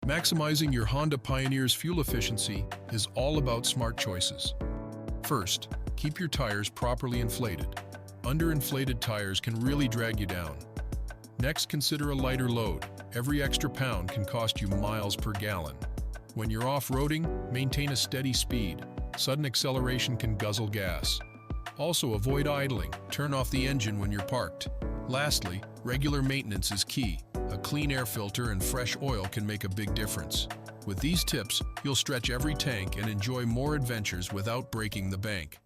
Maximizing your Honda Pioneer's fuel efficiency is all about smart choices. First, keep your tires properly inflated. Underinflated tires can really drag you down. Next, consider a lighter load. Every extra pound can cost you miles per gallon. When you're off-roading, maintain a steady speed. Sudden acceleration can guzzle gas. Also, avoid idling. Turn off the engine when you're parked. Lastly, regular maintenance is key. A clean air filter and fresh oil can make a big difference. With these tips, you'll stretch every tank and enjoy more adventures without breaking the bank.